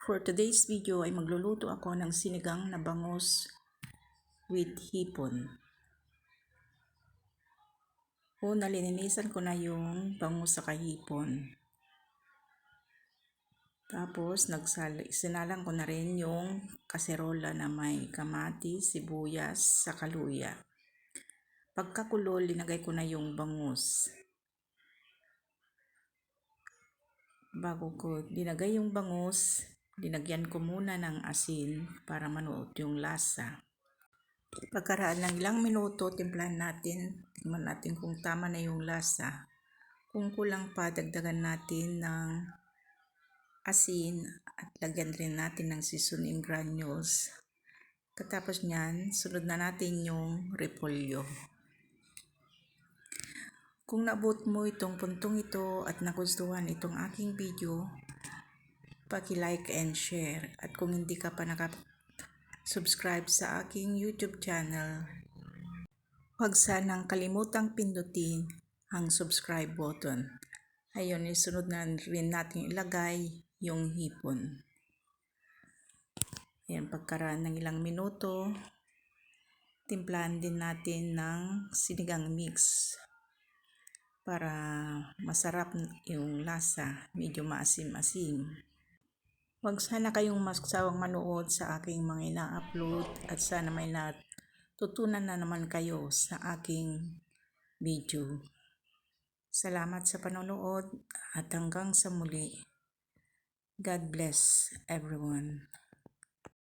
For today's video ay magluluto ako ng sinigang na bangus with hipon. Una, lininisan ko na yung bangus sa hipon. Tapos sinalang ko na rin yung kaserola na may kamatis, sibuyas, saka luya. Pagkakulo, linagay ko na yung bangus. Bago ko linagay yung bangus, linagyan ko muna ng asin para manuot yung lasa. Pagkaraan ng ilang minuto, timplahan natin. Tingnan natin kung tama na yung lasa. Kung kulang pa, dagdagan natin ng asin at lagyan rin natin ng seasoning granules. Katapos nyan, sunod na natin yung repolyo. Kung naabot mo itong puntong ito at nagustuhan itong aking video, paki-like and share. At kung hindi ka pa subscribe sa aking YouTube channel, huwag sanang kalimutang pindutin ang subscribe button. Ayun, isunod na rin natin ilagay yung hipon. Ayan, pagkaraan ng ilang minuto, timplahan din natin ng sinigang mix para masarap yung lasa, medyo maasim-asim. Huwag sana kayong magsawang manood sa aking mga ina-upload at sana may natutunan na naman kayo sa aking video. Salamat sa panonood at hanggang sa muli. God bless everyone.